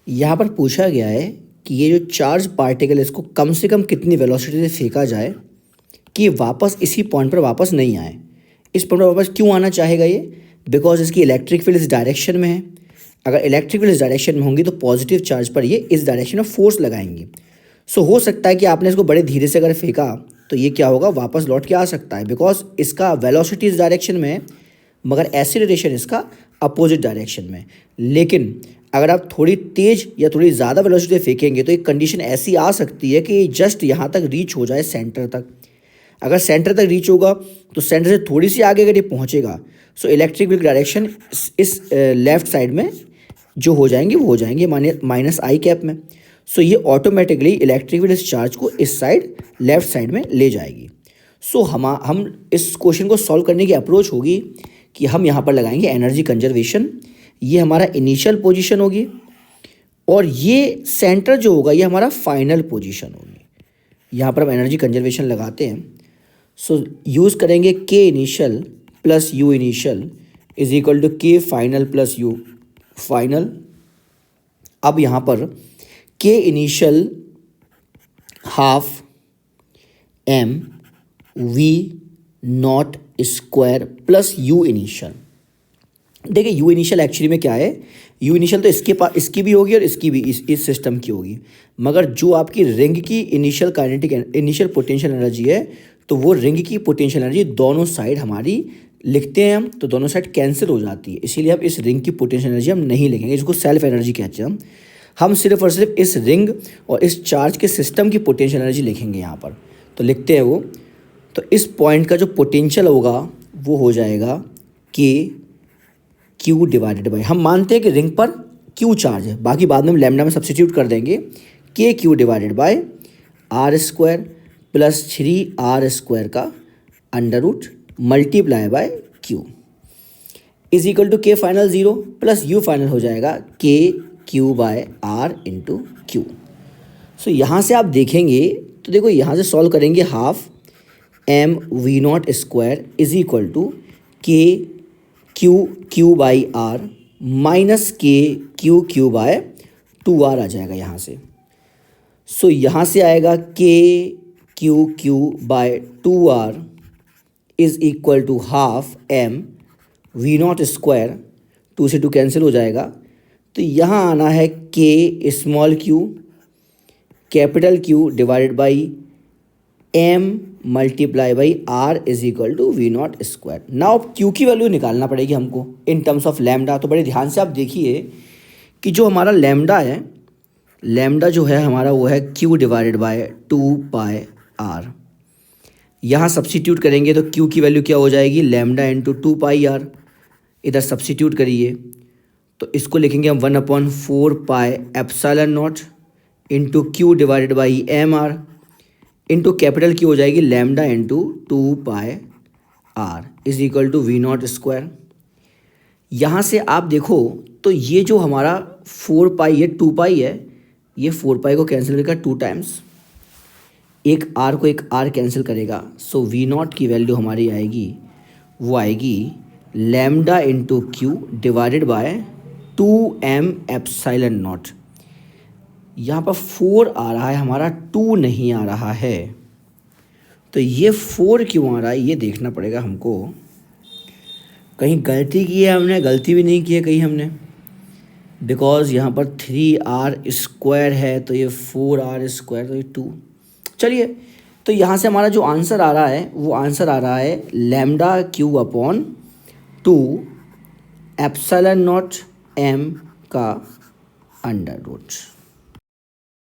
यहाँ पर पूछा गया है कि ये जो चार्ज पार्टिकल है इसको कम से कम कितनी वेलोसिटी से फेंका जाए कि वापस इसी पॉइंट पर वापस नहीं आए। इस पॉइंट पर वापस क्यों आना चाहेगा ये? बिकॉज इसकी इलेक्ट्रिक फील्ड इस डायरेक्शन में है। अगर इलेक्ट्रिक फील्ड इस डायरेक्शन में होंगी तो पॉजिटिव चार्ज पर ये इस डायरेक्शन में फोर्स लगाएंगी। सो हो सकता है कि आपने इसको बड़े धीरे से अगर फेंका तो ये क्या होगा, वापस लौट के आ सकता है, बिकॉज इसका वेलोसिटी इस डायरेक्शन में है मगर एक्सीलरेशन इसका अपोजिट डायरेक्शन में। लेकिन अगर आप थोड़ी तेज या थोड़ी ज़्यादा वेलोसिटी फेंकेंगे तो एक कंडीशन ऐसी आ सकती है कि जस्ट यहाँ तक रीच हो जाए, सेंटर तक। अगर सेंटर तक रीच होगा तो सेंटर से थोड़ी सी आगे अगर ये पहुँचेगा सो इलेक्ट्रिक फील्ड डायरेक्शन इस लेफ्ट साइड में जो हो जाएंगे वो हो जाएंगे माइनस आई कैप में। सो ये ऑटोमेटिकली इलेक्ट्रिक फील्ड इस चार्ज को इस साइड लेफ्ट साइड में ले जाएगी। सो हम इस क्वेश्चन को सॉल्व करने की अप्रोच होगी कि हम यहाँ पर लगाएंगे एनर्जी कंजर्वेशन। ये हमारा इनिशियल पोजीशन होगी और ये सेंटर जो होगा ये हमारा फाइनल पोजीशन होगी। यहाँ पर हम एनर्जी कंजर्वेशन लगाते हैं। सो यूज़ करेंगे K initial plus U initial is equal to के फाइनल प्लस यू फाइनल। अब यहाँ पर K initial half M V not square plus U initial. देखिए यू इनिशियल एक्चुअली में क्या है, यू इनिशियल तो इसकी भी होगी और इसकी भी इस सिस्टम की होगी, मगर जो आपकी रिंग की initial kinetic initial potential energy है तो वो रिंग की पोटेंशियल एनर्जी दोनों साइड हमारी लिखते हैं हम तो दोनों साइड कैंसिल हो जाती है, इसीलिए अब इस रिंग की पोटेंशियल एनर्जी हम नहीं लिखेंगे, इसको सेल्फ एनर्जी कहते हैं हम सिर्फ और सिर्फ इस रिंग और इस चार्ज के सिस्टम की पोटेंशियल एनर्जी लिखेंगे यहाँ पर। तो लिखते हैं वो, तो इस पॉइंट का जो पोटेंशियल होगा वो हो जाएगा के क्यू डिवाइडेड बाई, हम मानते हैं कि रिंग पर क्यू चार्ज है, बाकी बाद में हम लैम्डा में सब्स्टिट्यूट कर देंगे, k q divided by r square plus 3r square का under root multiply by q is equal to के फाइनल 0 प्लस यू फाइनल हो जाएगा k Q by r into q. So यहाँ से आप देखेंगे तो देखो यहाँ से सॉल्व करेंगे half M V not square is equal to K Q by R minus K Q by 2r आ जाएगा यहाँ से। सो यहाँ से आएगा K Q by 2r is equal to half M V not square, 2 से 2 cancel हो जाएगा, तो यहाँ आना है K small Q capital Q divided by M multiply by R is equal to V not square. Now Q की value निकालना पड़ेगी हमको इन टर्म्स ऑफ लैम्डा। तो बड़े ध्यान से आप देखिए कि जो हमारा लैम्डा है, लैम्डा जो है हमारा वो है Q divided by 2 pi R. यहाँ सब्स्टिट्यूट करेंगे तो क्यू की वैल्यू क्या हो जाएगी, लैम्डा इंटू 2 पाई आर। इधर सब्स्टिट्यूट करिए तो इसको लिखेंगे हम 1/4 pi epsilon not into Q divided by M R into capital की हो जाएगी lambda into 2 pi R is equal to V not square. यहाँ से आप देखो तो ये जो हमारा 4 पाई है 2 पाई है, ये 4 पाई को कैंसिल करेगा 2 टाइम्स, एक आर को एक आर कैंसिल करेगा। सो वी नॉट की वैल्यू हमारी आएगी, वो आएगी lambda into Q divided bye 2m epsilon not. यहाँ पर 4 आ रहा है हमारा, 2 नहीं आ रहा है, तो ये 4 क्यों आ रहा है ये देखना पड़ेगा हमको। कहीं गलती की है हमने, गलती भी नहीं की है कहीं हमने, बिकॉज यहाँ पर 3r स्क्वायर है तो ये 4r स्क्वायर तो ये 2। चलिए तो यहाँ से हमारा जो आंसर आ रहा है वो आंसर आ रहा है lambda Q upon 2 epsilon not m का अंडर रूट।